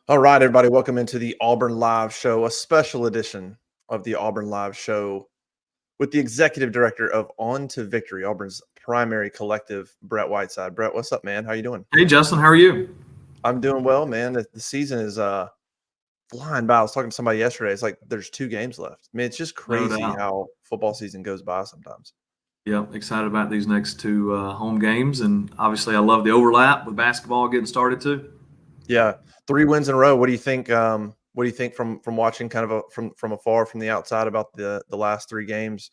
All right, everybody, welcome into the Auburn Live Show, a special edition of the Auburn Live Show with the executive director of On to Victory, Auburn's primary collective, Brett Whiteside. Brett, what's up, man? How you doing? Hey, Justin, how are you? I'm doing well, man. The season is flying by. I was talking to somebody yesterday. It's like there's 2 games left. I mean, it's just No crazy doubt. how football season goes by sometimes. Yeah, excited about these next two home games, and obviously, I love the overlap with basketball getting started too. Yeah, 3 wins in a row. What do you think? What do you think from watching kind of from afar from the outside about the last 3 games?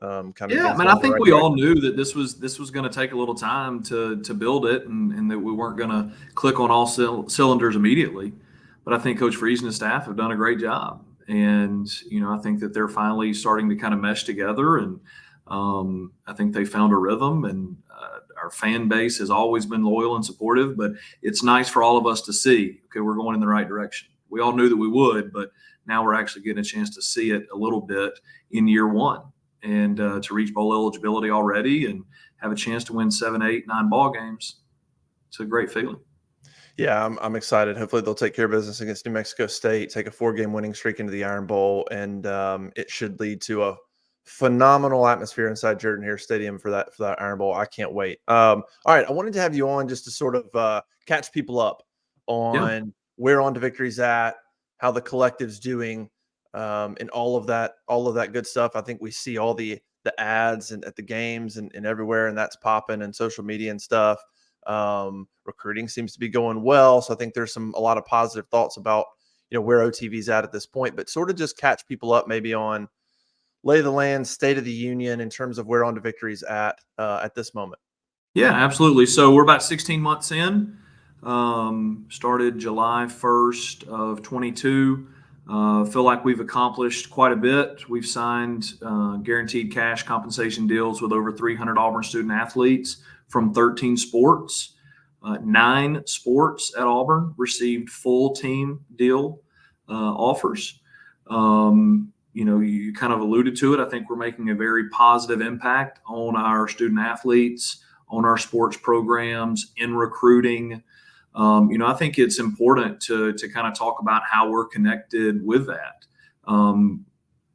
Kind of Yeah, things man, I going in the think right we all direction. knew that this was going to take a little time to build it, and that we weren't going to click on all cylinders immediately. But I think Coach Freeze and his staff have done a great job, and I think that they're finally starting to kind of mesh together, and I think they found a rhythm. And our fan base has always been loyal and supportive, but it's nice for all of us to see, okay, we're going in the right direction. We all knew that we would, but now we're actually getting a chance to see it a little bit in year one, and to reach bowl eligibility already and have a chance to win 7, 8, 9 ball games. It's a great feeling. Yeah, I'm excited. Hopefully, they'll take care of business against New Mexico State, take a 4-game winning streak into the Iron Bowl, and it should lead to a phenomenal atmosphere inside Jordan Hare Stadium for that Iron Bowl. I can't wait. All right, I wanted to have you on just to sort of catch people up Yeah. on where On to Victory's at, how the collective's doing, and all of that good stuff. I think we see all the ads and at the games and everywhere, and that's popping and social media and stuff. Recruiting seems to be going well, so I think there's a lot of positive thoughts about where OTV's at this point. But sort of just catch people up maybe on lay of the land, state of the union in terms of where On to Victory's at this moment. Yeah, absolutely. So we're about 16 months in. Started July 1st of 22. Feel like we've accomplished quite a bit. We've signed guaranteed cash compensation deals with over 300 Auburn student athletes from 13 sports. 9 sports at Auburn received full team deal offers. You kind of alluded to it. I think we're making a very positive impact on our student athletes, on our sports programs, in recruiting. I think it's important to kind of talk about how we're connected with that.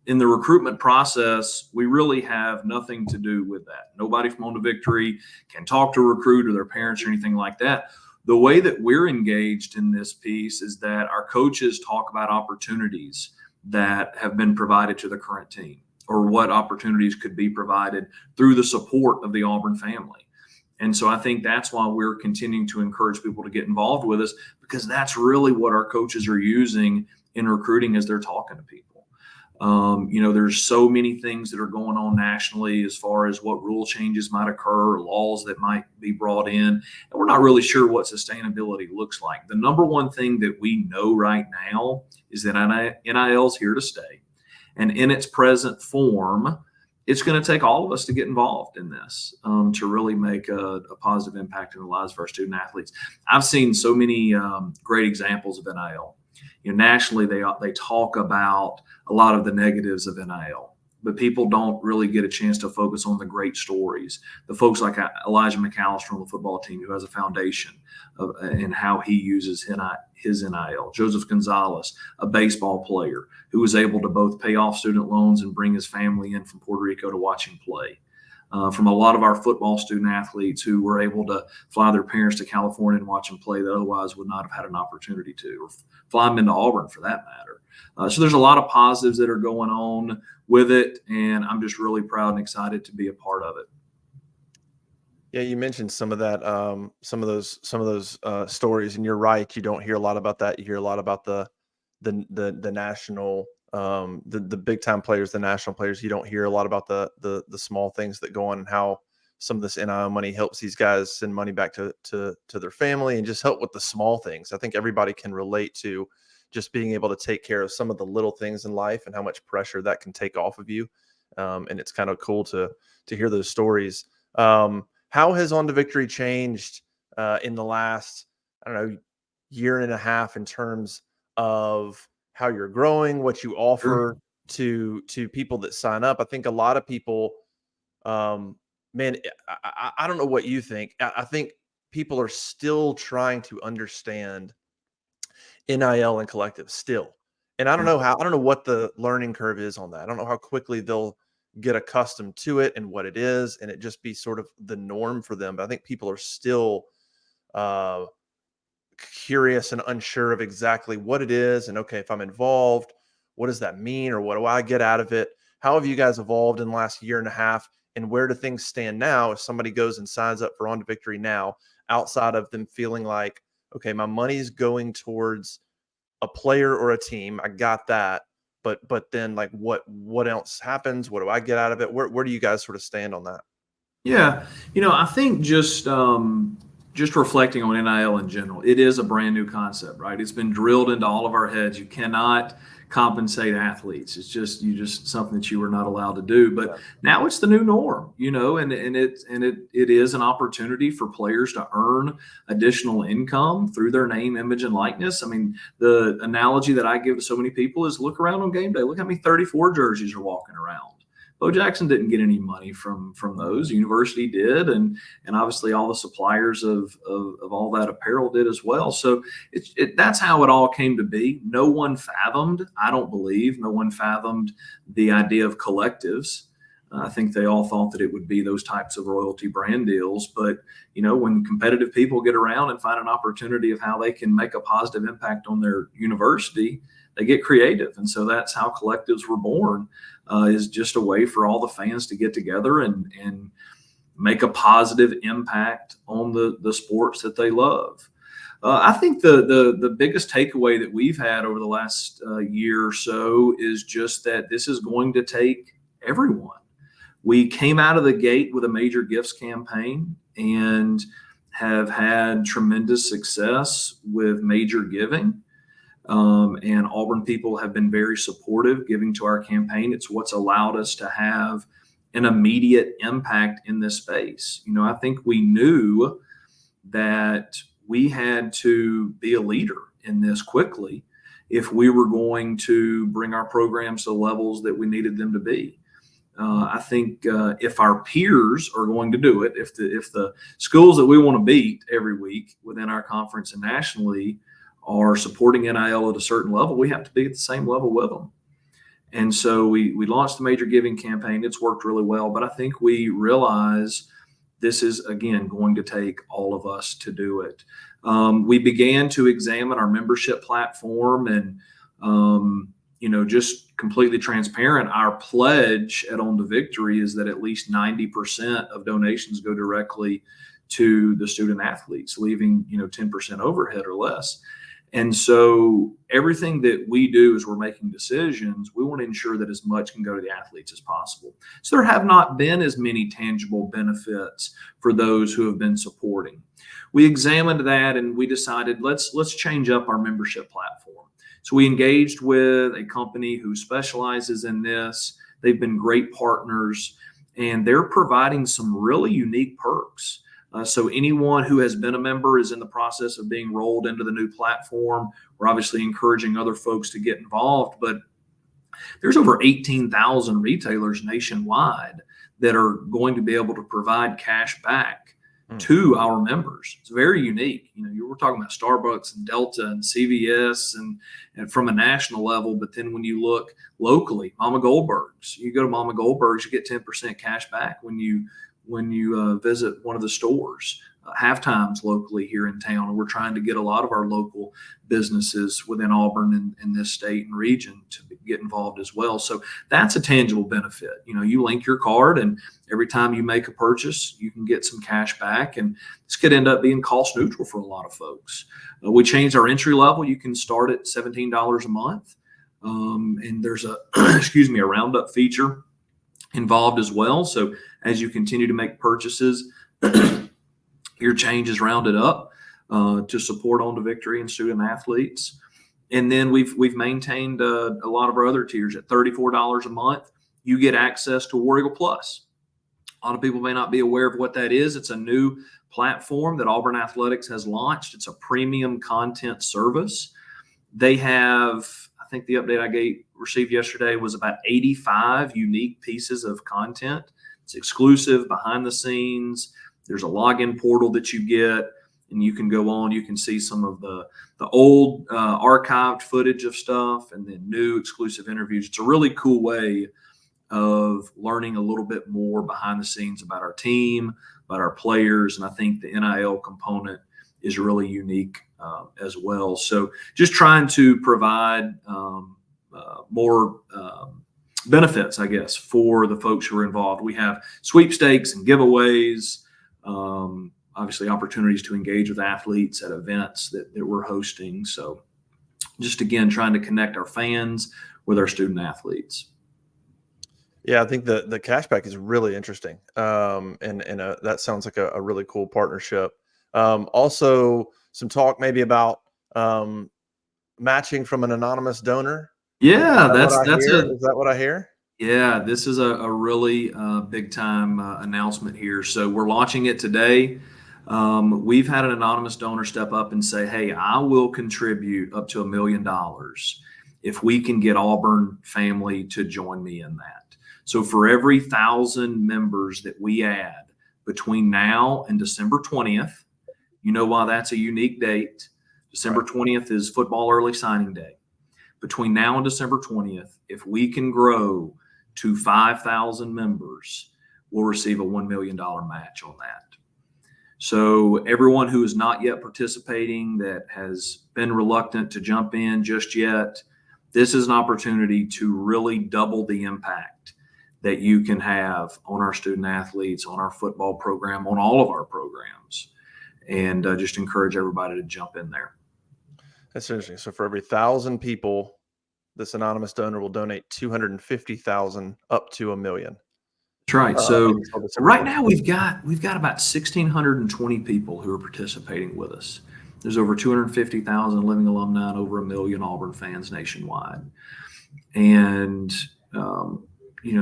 In the recruitment process, we really have nothing to do with that. Nobody from On to Victory can talk to a recruit or their parents or anything like that. The way that we're engaged in this piece is that our coaches talk about opportunities that have been provided to the current team, or what opportunities could be provided through the support of the Auburn family. And so I think that's why we're continuing to encourage people to get involved with us, because that's really what our coaches are using in recruiting as they're talking to people. There's so many things that are going on nationally as far as what rule changes might occur, laws that might be brought in, and we're not really sure what sustainability looks like. The number one thing that we know right now is that NIL is here to stay. And in its present form, it's going to take all of us to get involved in this, to really make a positive impact in the lives of our student athletes. I've seen so many great examples of NIL. Nationally, they talk about a lot of the negatives of NIL, but people don't really get a chance to focus on the great stories. The folks like Elijah McAllister on the football team, who has a foundation in how he uses his NIL. Joseph Gonzalez, a baseball player who was able to both pay off student loans and bring his family in from Puerto Rico to watch him play. From a lot of our football student athletes who were able to fly their parents to California and watch them play that otherwise would not have had an opportunity to, or fly them into Auburn for that matter. So there's a lot of positives that are going on with it, and I'm just really proud and excited to be a part of it. Yeah, you mentioned some of that, some of those stories, and you're right. You don't hear a lot about that. You hear a lot about the national, the big time players, the national players. You don't hear a lot about the small things that go on, and how some of this NIL money helps these guys send money back to their family and just help with the small things. I think everybody can relate to just being able to take care of some of the little things in life and how much pressure that can take off of you. And it's kind of cool to hear those stories. How has On to Victory changed in the last, I don't know, year and a half in terms of how you're growing, what you Sure. offer to people that sign up? I think a lot of people, man, I don't know what you think. I think people are still trying to understand NIL and Collective still. And I don't know how, I don't know what the learning curve is on that. I don't know how quickly they'll get accustomed to it and what it is, and it just be sort of the norm for them. But I think people are still uh, curious and unsure of exactly what it is. And okay, if I'm involved, what does that mean, or what do I get out of it? How have you guys evolved in the last year and a half? And where do things stand now if somebody goes and signs up for On to Victory now, outside of them feeling like, okay, my money's going towards a player or a team. I got that. But then like what else happens? What do I get out of it? Where do you guys sort of stand on that? Yeah, I think just reflecting on NIL in general, it is a brand new concept, right? It's been drilled into all of our heads. You cannot compensate athletes. It's just something that you were not allowed to do. But now it's the new norm, and it is an opportunity for players to earn additional income through their name, image, and likeness. I mean, the analogy that I give to so many people is look around on game day. Look how many 34 jerseys are walking around. Bo Jackson didn't get any money from those. The university did, and obviously all the suppliers of all that apparel did as well. So that's how it all came to be. No one fathomed, I don't believe, no one fathomed the idea of collectives. I think they all thought that it would be those types of royalty brand deals. But, when competitive people get around and find an opportunity of how they can make a positive impact on their university, they get creative. And so that's how collectives were born, is just a way for all the fans to get together and make a positive impact on the sports that they love. I think the biggest takeaway that we've had over the last year or so is just that this is going to take everyone. We came out of the gate with a major gifts campaign and have had tremendous success with major giving. And Auburn people have been very supportive giving to our campaign. It's what's allowed us to have an immediate impact in this space. I think we knew that we had to be a leader in this quickly if we were going to bring our programs to the levels that we needed them to be. I think if our peers are going to do it, if the schools that we want to beat every week within our conference and nationally are supporting NIL at a certain level, we have to be at the same level with them. And so we launched the major giving campaign. It's worked really well, but I think we realize this is, again, going to take all of us to do it. We began to examine our membership platform and, just completely transparent. Our pledge at On to Victory is that at least 90% of donations go directly to the student athletes, leaving, 10% overhead or less. And so everything that we do as we're making decisions, we want to ensure that as much can go to the athletes as possible. So there have not been as many tangible benefits for those who have been supporting. We examined that and we decided let's change up our membership platform. So we engaged with a company who specializes in this. They've been great partners and they're providing some really unique perks. So anyone who has been a member is in the process of being rolled into the new platform. We're obviously encouraging other folks to get involved, but there's over 18,000 retailers nationwide that are going to be able to provide cash back to our members. It's very unique. You were talking about Starbucks and Delta and CVS and from a national level, but then when you look locally, Mama Goldberg's, you go to Mama Goldberg's, you get 10% cash back when you visit one of the stores. Halftimes locally here in town, and we're trying to get a lot of our local businesses within Auburn and this state and region to get involved as well. So that's a tangible benefit. You link your card, and every time you make a purchase, you can get some cash back, and this could end up being cost neutral for a lot of folks. We changed our entry level. You can start at $17 a month, and there's a a roundup feature involved as well. So as you continue to make purchases, your change is rounded up to support On to Victory and student athletes. And then we've maintained a lot of our other tiers at $34 a month. You get access to War Eagle Plus. A lot of people may not be aware of what that is. It's a new platform that Auburn Athletics has launched. It's a premium content service. They have, I think the update I received yesterday was about 85 unique pieces of content. It's exclusive, behind the scenes. There's a login portal that you get, and you can go on, you can see some of the old archived footage of stuff and then new exclusive interviews. It's a really cool way of learning a little bit more behind the scenes about our team, about our players. And I think the NIL component is really unique as well. So just trying to provide more benefits, I guess, for the folks who are involved. We have sweepstakes and giveaways, obviously opportunities to engage with athletes at events that we're hosting. So just again, trying to connect our fans with our student athletes. Yeah, I think the cashback is really interesting, and that sounds like a really cool partnership. Also, some talk maybe about matching from an anonymous donor. Is Yeah, that what I that's hear? a Is that what I hear? yeah, this is a really big time announcement here. So we're launching it today. We've had an anonymous donor step up and say, "Hey, I will contribute up to $1 million if we can get Auburn family to join me in that." So for every 1,000 members that we add between now and December 20th, you know why that's a unique date. December Right. 20th is football early signing day. Between now and December 20th, if we can grow to 5,000 members, we'll receive a $1 million match on that. So everyone who is not yet participating, that has been reluctant to jump in just yet, this is an opportunity to really double the impact that you can have on our student athletes, on our football program, on all of our programs, and just encourage everybody to jump in there. That's interesting. So for every 1,000 people, this anonymous donor will donate 250,000 up to $1 million. That's right. So Until December right 20th. now we've got about 1,620 people who are participating with us. There's over 250,000 living alumni and over 1 million Auburn fans nationwide. And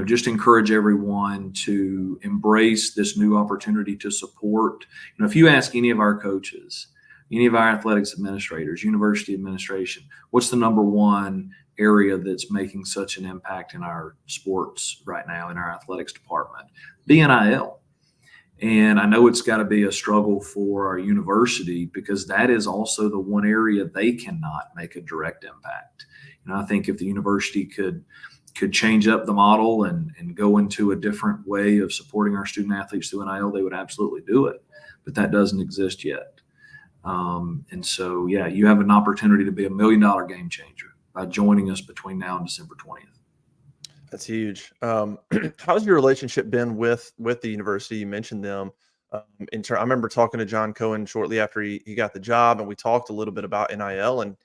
just encourage everyone to embrace this new opportunity to support. If you ask any of our coaches, any of our athletics administrators, university administration, what's the number one area that's making such an impact in our sports right now, in our athletics department? The NIL. And I know it's got to be a struggle for our university, because that is also the one area they cannot make a direct impact. I think if the university could change up the model and go into a different way of supporting our student athletes through NIL, they would absolutely do it. But that doesn't exist yet. And so, yeah, you have an opportunity to be $1 million game changer by joining us between now and December 20th. That's huge. How's your relationship been with the university? You mentioned them. I remember talking to John Cohen shortly after he got the job, and we talked a little bit about NIL, and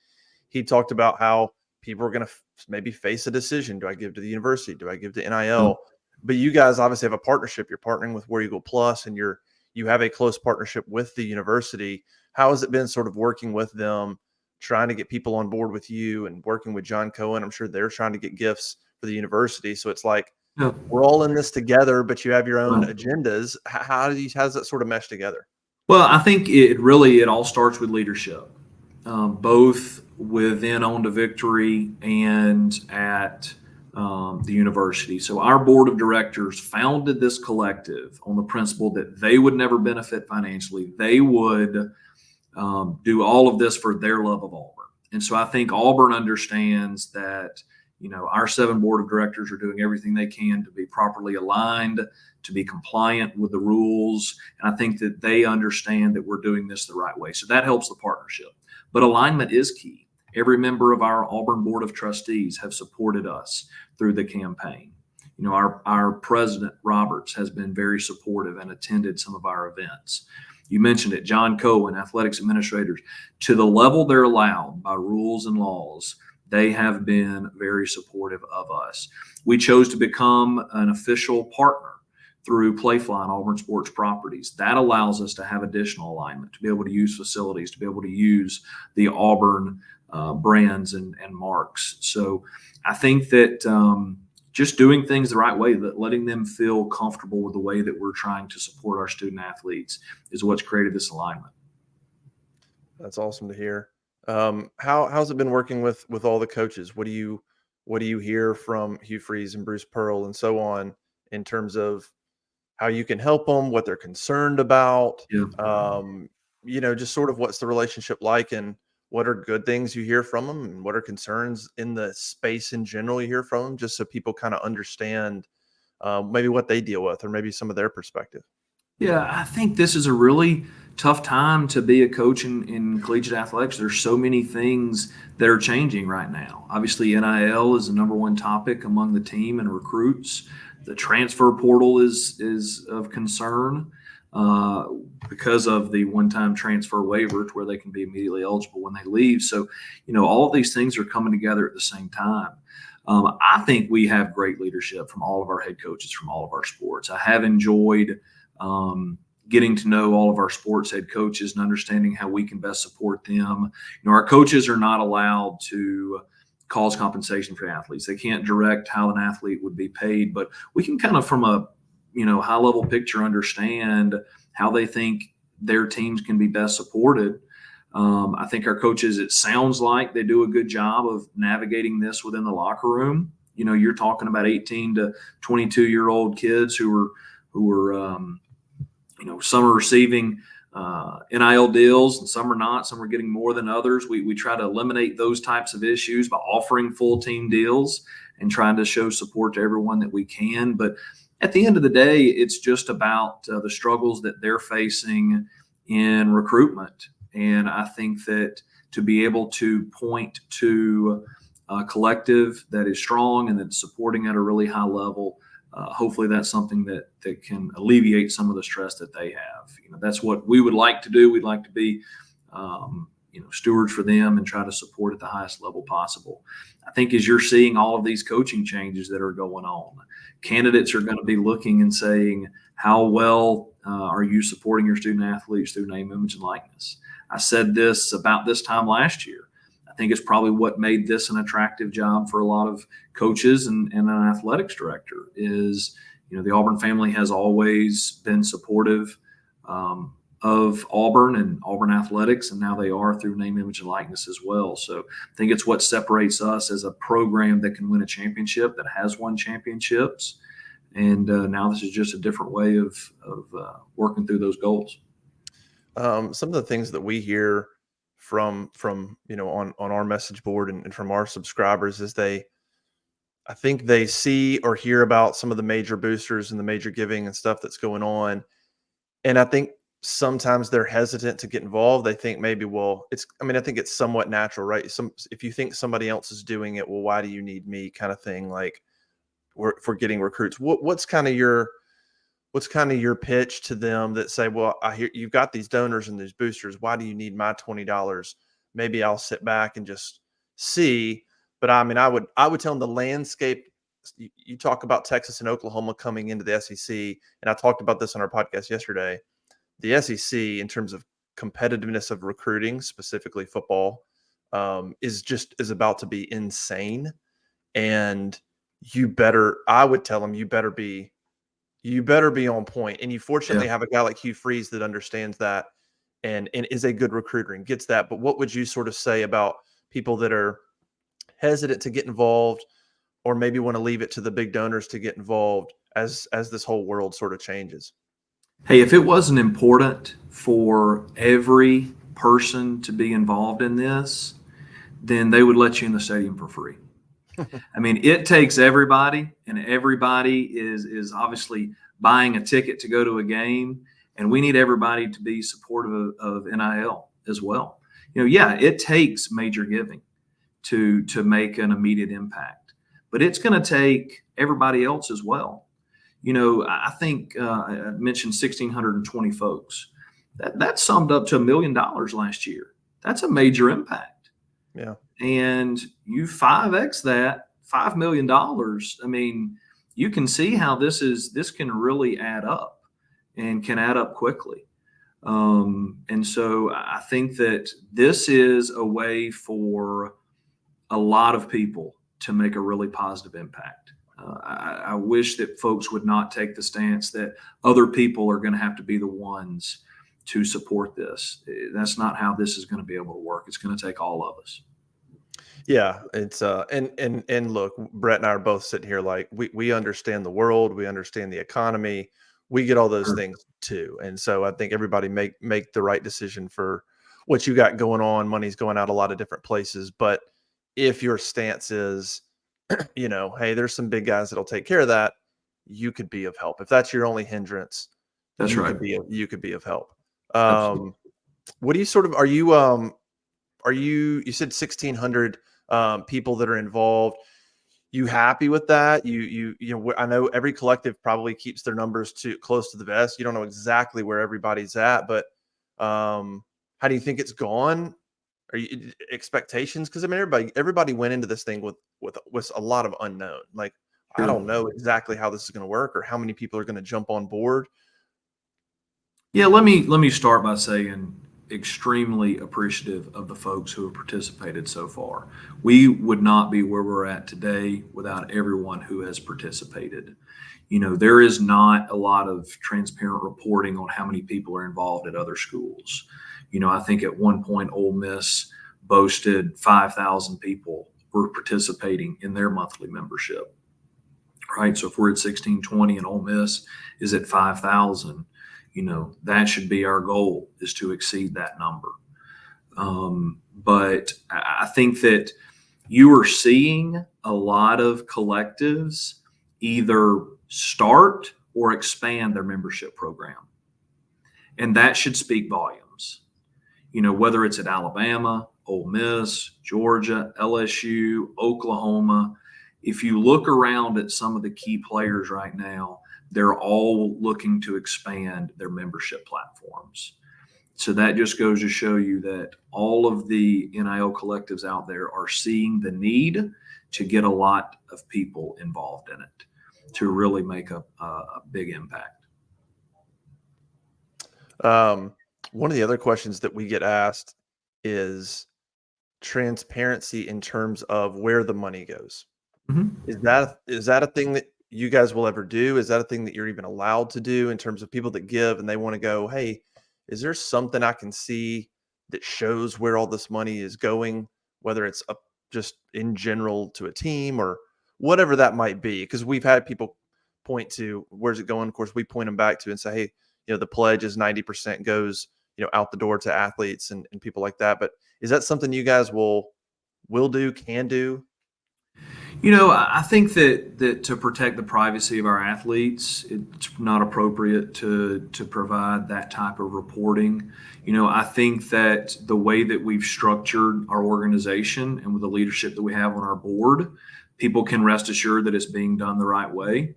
he talked about how people are going to maybe face a decision. Do I give to the university? Do I give to NIL? But you guys obviously have a partnership. You're partnering with Where You Go Plus, and you have a close partnership with the university. How has it been sort of working with them, trying to get people on board with you, and working with John Cohen? I'm sure they're trying to get gifts for the university. So it's like, Yeah. we're all in this together, but you have your own Right. agendas. How does that sort of mesh together? Well, I think it all starts with leadership, both within On to Victory and at the university. So our board of directors founded this collective on the principle that they would never benefit financially. They would do all of this for their love of Auburn. And so I think Auburn understands that, our 7 board of directors are doing everything they can to be properly aligned, to be compliant with the rules. And I think that they understand that we're doing this the right way. So that helps the partnership. But alignment is key. Every member of our Auburn Board of Trustees have supported us through the campaign. Our president, Roberts, has been very supportive and attended some of our events. You mentioned it, John Cohen, athletics administrators, to the level they're allowed by rules and laws, they have been very supportive of us. We chose to become an official partner through Playfly and Auburn Sports Properties. That allows us to have additional alignment, to be able to use facilities, to be able to use the Auburn brands and marks. So I think that just doing things the right way, that letting them feel comfortable with the way that we're trying to support our student athletes, is what's created this alignment. That's awesome to hear. How's it been working with all the coaches? What do you hear from Hugh Freeze and Bruce Pearl and so on, in terms of how you can help them, what they're concerned about? Yeah. just sort of what's the relationship like, and what are good things you hear from them, and what are concerns in the space in general you hear from them, just so people kind of understand maybe what they deal with or maybe some of their perspective. Yeah, I think this is a really tough time to be a coach in collegiate athletics. There's so many things that are changing right now. Obviously, NIL is the number one topic among the team and recruits. The transfer portal is of concern uh, because of the one-time transfer waiver, to where they can be immediately eligible when they leave. So, all of these things are coming together at the same time. I think we have great leadership from all of our head coaches from all of our sports. I have enjoyed getting to know all of our sports head coaches and understanding how we can best support them. Our coaches are not allowed to cause compensation for athletes. They can't direct how an athlete would be paid, but we can kind of, from a high level picture, understand how they think their teams can be best supported. I think our coaches, it sounds like they do a good job of navigating this within the locker room. You're talking about 18 to 22-year-old kids who are some are receiving NIL deals and some are not. Some are getting more than others. We try to eliminate those types of issues by offering full team deals and trying to show support to everyone that we can. But at the end of the day, it's just about the struggles that they're facing in recruitment. And I think that to be able to point to a collective that is strong and that's supporting at a really high level, hopefully that's something that can alleviate some of the stress that they have. That's what we would like to do. We'd like to be, stewards for them and try to support at the highest level possible. I think as you're seeing all of these coaching changes that are going on, candidates are going to be looking and saying, how well are you supporting your student athletes through name, image, and likeness? I said this about this time last year. I think it's probably what made this an attractive job for a lot of coaches and an athletics director is, the Auburn family has always been supportive of Auburn and Auburn Athletics, and now they are through name, image, and likeness as well. So I think it's what separates us as a program that can win a championship, that has won championships. And now this is just a different way of working through those goals. Some of the things that we hear from on our message board and from our subscribers is I think they see or hear about some of the major boosters and the major giving and stuff that's going on, and I think sometimes they're hesitant to get involved. They think maybe, well, I think it's somewhat natural, right? If you think somebody else is doing it, well, why do you need me, kind of thing, like for getting recruits. What's kind of your pitch to them that say, well, I hear you've got these donors and these boosters. Why do you need my $20? Maybe I'll sit back and just see. But I would tell them the landscape. You talk about Texas and Oklahoma coming into the SEC, and I talked about this on our podcast yesterday. The SEC, in terms of competitiveness of recruiting, specifically football, is about to be insane. And I would tell them, you better be on point. And you fortunately Yeah. have a guy like Hugh Freeze that understands that and is a good recruiter and gets that. But what would you sort of say about people that are hesitant to get involved, or maybe want to leave it to the big donors to get involved as this whole world sort of changes? Hey, if it wasn't important for every person to be involved in this, then they would let you in the stadium for free. I mean, it takes everybody, and everybody is obviously buying a ticket to go to a game, and we need everybody to be supportive of NIL as well. Yeah, it takes major giving to make an immediate impact, but it's going to take everybody else as well. I think I mentioned 1,620 folks. That summed up to $1 million last year. That's a major impact. Yeah. And you 5x that, $5 million. I mean, you can see how this can really add up and can add up quickly. And so I think that this is a way for a lot of people to make a really positive impact. I wish that folks would not take the stance that other people are going to have to be the ones to support this. That's not how this is going to be able to work. It's going to take all of us. Yeah, it's and look, Brett and I are both sitting here like we understand the world, we understand the economy, we get all those Sure. things too. And so I think everybody make the right decision for what you got going on. Money's going out a lot of different places, but if your stance is, hey, there's some big guys that'll take care of that, you could be of help. If that's your only hindrance, That's right. you could be of help. Absolutely. What do you you said 1,600 people that are involved. You happy with that? I know every collective probably keeps their numbers too close to the vest. You don't know exactly where everybody's at, but how do you think it's gone? Are you expectations? Because I mean, everybody went into this thing with a lot of unknown. Like, I Sure. don't know exactly how this is going to work or how many people are going to jump on board. Yeah, let me start by saying extremely appreciative of the folks who have participated so far. We would not be where we're at today without everyone who has participated. There is not a lot of transparent reporting on how many people are involved at other schools. I think at one point Ole Miss boasted 5,000 people were participating in their monthly membership, right? So if we're at 1,620 and Ole Miss is at 5,000, that should be our goal, is to exceed that number. But I think that you are seeing a lot of collectives either start or expand their membership program. And that should speak volumes. Whether it's at Alabama, Ole Miss, Georgia, LSU, Oklahoma, if you look around at some of the key players right now, they're all looking to expand their membership platforms. So that just goes to show you that all of the NIL collectives out there are seeing the need to get a lot of people involved in it to really make a big impact. One of the other questions that we get asked is transparency in terms of where the money goes. Mm-hmm. Is that a thing that you guys will ever do? Is that a thing that you're even allowed to do in terms of people that give and they want to go, hey, is there something I can see that shows where all this money is going, whether it's up just in general to a team or whatever that might be? Because we've had people point to where's it going. Of course, we point them back to and say, hey, the pledge is 90% goes, out the door to athletes and people like that. But is that something you guys will do, can do? I think that to protect the privacy of our athletes, it's not appropriate to provide that type of reporting. I think that the way that we've structured our organization and with the leadership that we have on our board, people can rest assured that it's being done the right way.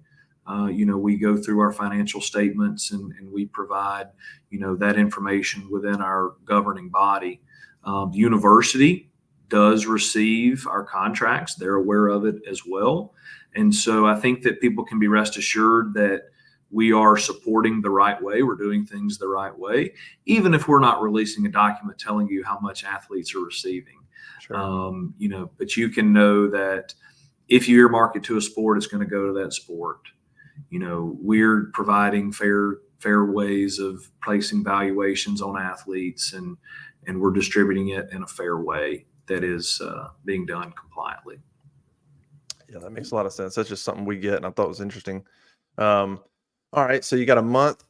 We go through our financial statements and we provide, that information within our governing body. The university does receive our contracts. They're aware of it as well. And so I think that people can be rest assured that we are supporting the right way. We're doing things the right way, even if we're not releasing a document telling you how much athletes are receiving. Sure. But you can know that if you earmark it to a sport, it's going to go to that sport. We're providing fair ways of placing valuations on athletes and we're distributing it in a fair way that is being done compliantly. Yeah, that makes a lot of sense. That's just something we get, and I thought was interesting. All right, so you got a month,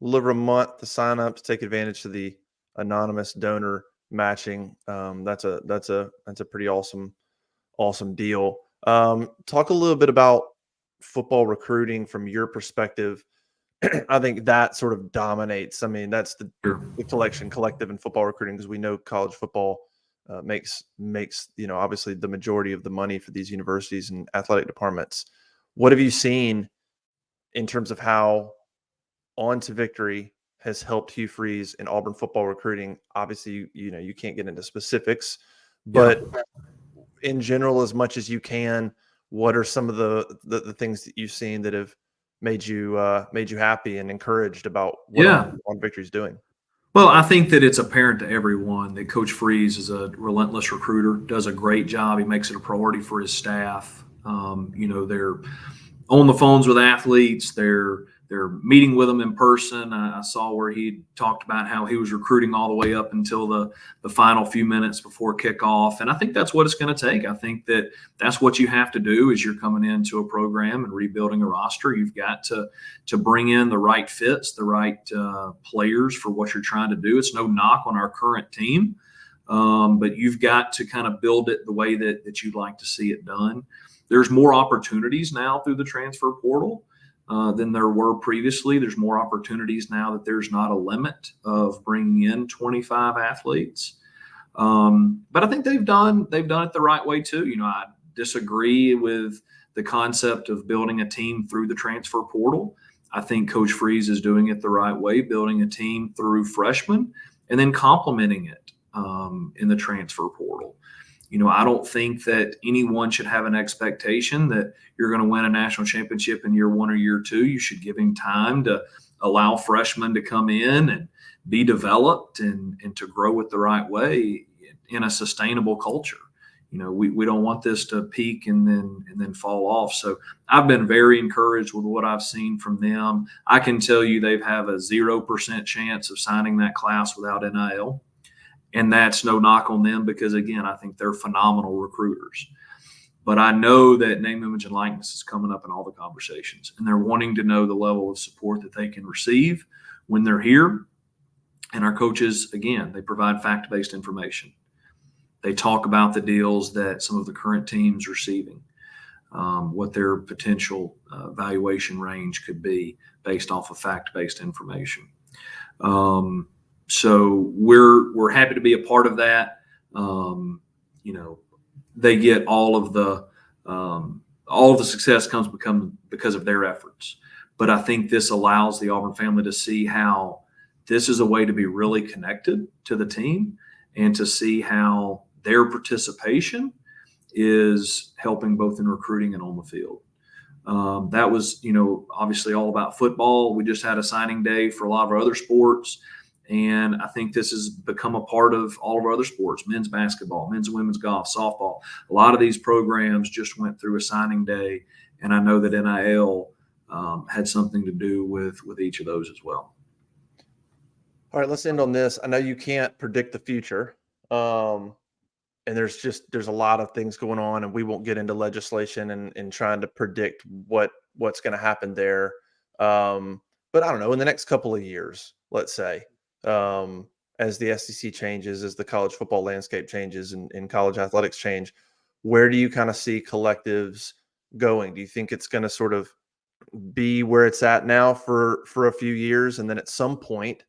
a little over a month to sign up to take advantage of the anonymous donor matching. That's a pretty awesome deal. Talk a little bit about football recruiting from your perspective. I think that sort of dominates. I mean, that's the collective in football recruiting, because we know college football makes obviously the majority of the money for these universities and athletic departments. What have you seen in terms of how On to Victory has helped Hugh Freeze in Auburn football recruiting? Obviously, you can't get into specifics, but in general, as much as you can, what are some of the things that you've seen that have made you happy and encouraged about what On Victory is doing? Well, I think that it's apparent to everyone that Coach Freeze is a relentless recruiter, does a great job. He makes it a priority for his staff. They're on the phones with athletes. They're they're meeting with them in person. I saw where he talked about how he was recruiting all the way up until the final few minutes before kickoff. And I think that's what it's going to take. I think that's what you have to do as you're coming into a program and rebuilding a roster. You've got to bring in the right fits, the right players for what you're trying to do. It's no knock on our current team, but you've got to kind of build it the way that you'd like to see it done. There's more opportunities now through the transfer portal than there were previously. There's more opportunities now that there's not a limit of bringing in 25 athletes. But I think they've done it the right way too. I disagree with the concept of building a team through the transfer portal. I think Coach Freeze is doing it the right way, building a team through freshmen and then complementing it in the transfer portal. I don't think that anyone should have an expectation that you're going to win a national championship in year 1 or year 2. You should give him time to allow freshmen to come in and be developed and to grow it the right way in a sustainable culture. We don't want this to peak and then fall off. So I've been very encouraged with what I've seen from them. I can tell you they have a 0% chance of signing that class without NIL. And that's no knock on them because, again, I think they're phenomenal recruiters. But I know that name, image, and likeness is coming up in all the conversations. And they're wanting to know the level of support that they can receive when they're here. And our coaches, again, they provide fact-based information. They talk about the deals that some of the current teams are receiving, what their potential valuation range could be based off of fact-based information. So we're happy to be a part of that. They get all of the success comes because of their efforts. But I think this allows the Auburn family to see how this is a way to be really connected to the team and to see how their participation is helping both in recruiting and on the field. That was, obviously all about football. We just had a signing day for a lot of our other sports. And I think this has become a part of all of our other sports, men's basketball, men's and women's golf, softball. A lot of these programs just went through a signing day. And I know that NIL had something to do with each of those as well. All right, let's end on this. I know you can't predict the future. And there's a lot of things going on, and we won't get into legislation and trying to predict what's going to happen there. But I don't know, in the next couple of years, let's say, as the SEC changes, as the college football landscape changes and college athletics change, where do you kind of see collectives going? Do you think it's going to sort of be where it's at now for a few years, and then at some point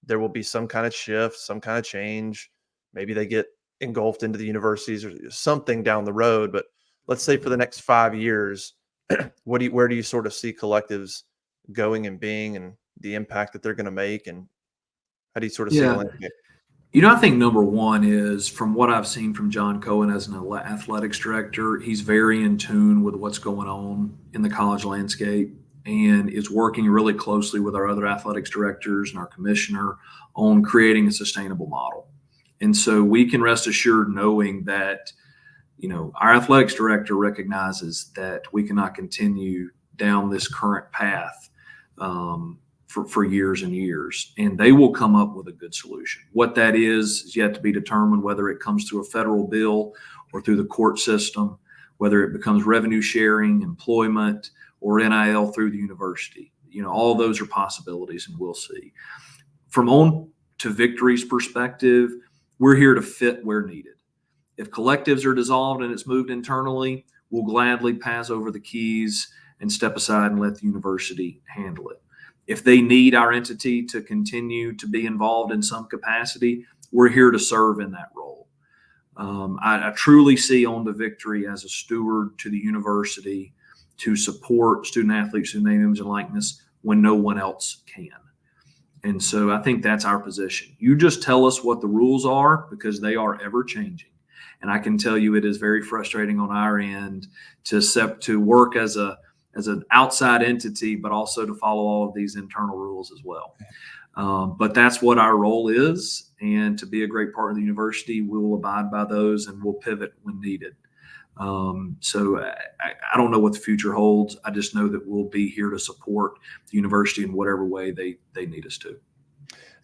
there will be some kind of shift, some kind of change? Maybe they get engulfed into the universities or something down the road. But let's say for the next 5 years, where do you sort of see collectives going and being, and the impact that they're going to make, and how do you sort of see the landscape? I think number one is, from what I've seen from John Cohen as an athletics director, he's very in tune with what's going on in the college landscape and is working really closely with our other athletics directors and our commissioner on creating a sustainable model. And so we can rest assured knowing that, our athletics director recognizes that we cannot continue down this current path for years and years, and they will come up with a good solution. What that is yet to be determined, whether it comes through a federal bill or through the court system, whether it becomes revenue sharing, employment, or NIL through the university. All those are possibilities, and we'll see. From On to Victory's perspective, we're here to fit where needed. If collectives are dissolved and it's moved internally, we'll gladly pass over the keys and step aside and let the university handle it. If they need our entity to continue to be involved in some capacity, we're here to serve in that role. I truly see On to Victory as a steward to the university to support student athletes through name, image, and likeness when no one else can. And so I think that's our position. You just tell us what the rules are, because they are ever changing. And I can tell you it is very frustrating on our end to work as an outside entity, but also to follow all of these internal rules as well. But that's what our role is. And to be a great part of the university, we will abide by those and we'll pivot when needed. So I don't know what the future holds. I just know that we'll be here to support the university in whatever way they need us to.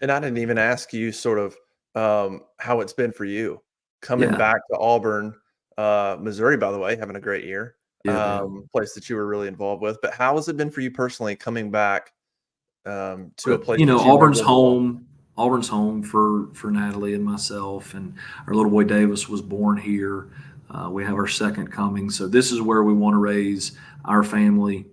And I didn't even ask you sort of how it's been for you coming Yeah, back to Auburn, Missouri, by the way, having a great year, yeah, yeah. place that you were really involved with. But how has it been for you personally coming back to a But, place you know, that you Auburn's never belonged? home. Auburn's home for Natalie and myself, and our little boy Davis was born here. We have our second coming, so this is where we want to raise our family.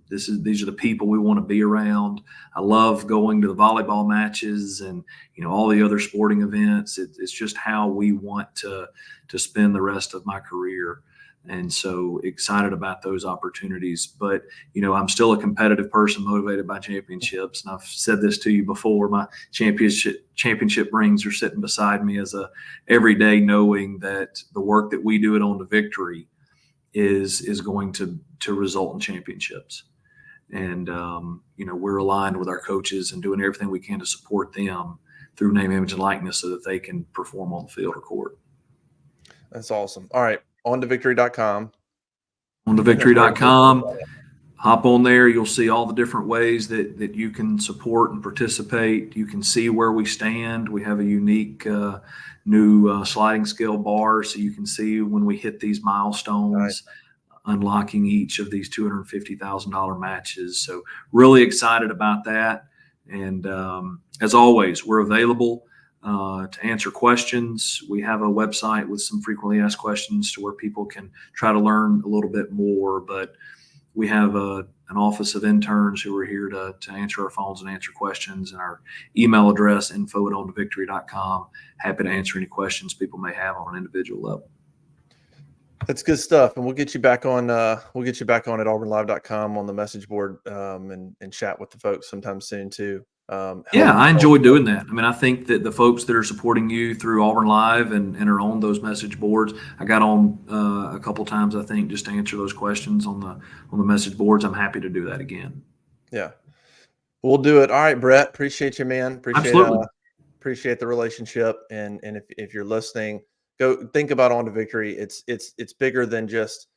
These are the people we want to be around. I love going to the volleyball matches and all the other sporting events. It's just how we want to spend the rest of my career, and so excited about those opportunities. But I'm still a competitive person motivated by championships. And I've said this to you before. My championship rings are sitting beside me as a every day, knowing that the work that we do at On to Victory is going to result in championships. And we're aligned with our coaches and doing everything we can to support them through name, image, and likeness so that they can perform on the field or court. That's awesome. All right, on to victory.com. That's where everybody can OnToVictory.com. find it. Hop on there. You'll see all the different ways that you can support and participate. You can see where we stand. We have a unique new sliding scale bar, so you can see when we hit these Nice. milestones, unlocking each of these $250,000 matches. So really excited about that. And as always, we're available to answer questions. We have a website with some frequently asked questions to where people can try to learn a little bit more. But we have an office of interns who are here to answer our phones and answer questions, and our email address, info@ontovictory.com. Happy to answer any questions people may have on an individual level. That's good stuff. And we'll get you back on at auburnlive.com on the message board and chat with the folks sometime soon too. Yeah, I Help. enjoy doing that. I mean, I think that the folks that are supporting you through Auburn Live and are on those message boards, I got on a couple times, I think, just to answer those questions on the message boards. I'm happy to do that again. Yeah. We'll do it. All right, Brett. Appreciate you, man. Absolutely. Appreciate the relationship. And if you're listening, go think about On to Victory. It's bigger than just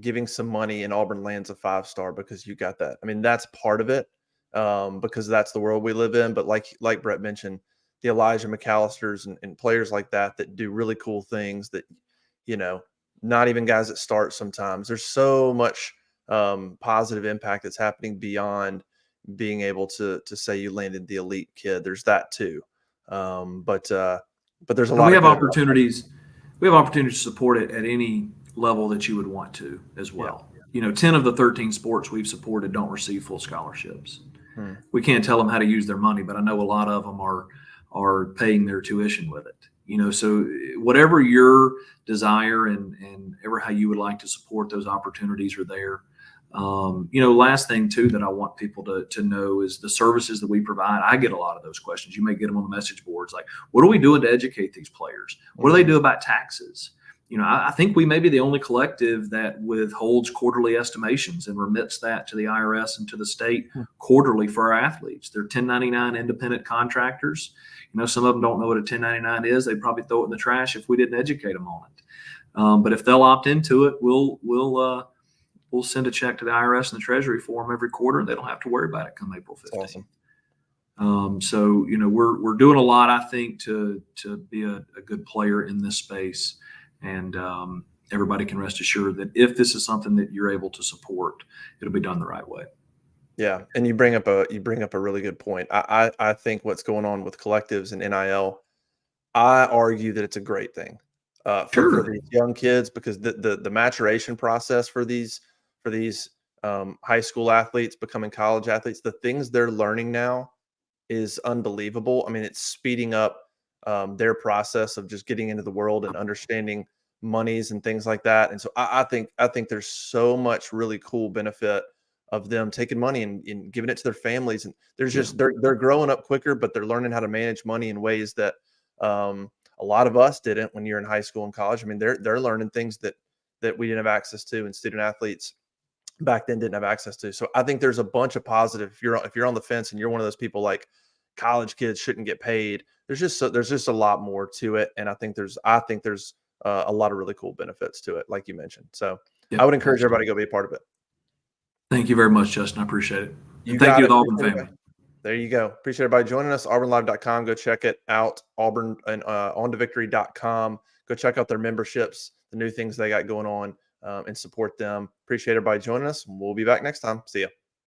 giving some money and Auburn lands a 5-star because you got that. I mean, that's part of it, because that's the world we live in. But like Brett mentioned, the Elijah McAllisters and players like that do really cool things that, not even guys that start sometimes. There's so much positive impact that's happening beyond being able to say you landed the elite kid. There's that too. But there's a And lot we of have good. opportunities. We have opportunities to support it at any level that you would want to as Yeah. well. 10 of the 13 sports we've supported don't receive full scholarships. Hmm. We can't tell them how to use their money, but I know a lot of them are paying their tuition with it. So whatever your desire and ever how you would like to support, those opportunities are there. Last thing too that I want people to know is the services that we provide. I get a lot of those questions. You may get them on the message boards, like, what are we doing to educate these players? What do they do about taxes? I think we may be the only collective that withholds quarterly estimations and remits that to the IRS and to the state quarterly for our athletes. They're 1099 independent contractors. Some of them don't know what a 1099 is. They'd probably throw it in the trash if we didn't educate them on it. But if they'll opt into it, we'll send a check to the IRS and the Treasury for them every quarter. They don't have to worry about it come April 15th. Awesome. So we're doing a lot, I think, to be a good player in this space, and everybody can rest assured that if this is something that you're able to support, it'll be done the right way. Yeah, and you bring up a really good point. I think what's going on with collectives and NIL, I argue that it's a great thing for Sure. these young kids, because the maturation process for these high school athletes becoming college athletes, the things they're learning now is unbelievable. I mean, it's speeding up their process of just getting into the world and understanding monies and things like that. And so I think there's so much really cool benefit of them taking money and giving it to their families. And there's Yeah. just they're growing up quicker, but they're learning how to manage money in ways that a lot of us didn't when you're in high school and college. I mean, they're learning things that we didn't have access to, and student athletes back then didn't have access to. So I think there's a bunch of positive. If you're on the fence and you're one of those people like college kids shouldn't get paid, there's just a lot more to it. And I think there's a lot of really cool benefits to it, like you mentioned. So Yep, I would encourage absolutely. everybody to go be a part of it. Thank you very much, Justin. I appreciate it. You And thank got you to it. the Auburn Appreciate family. There you go. Appreciate everybody joining us. AuburnLive.com. Go check it out. Auburn and OnToVictory.com. Go check out their memberships, the new things they got going on, and support them. Appreciate everybody joining us. We'll be back next time. See ya.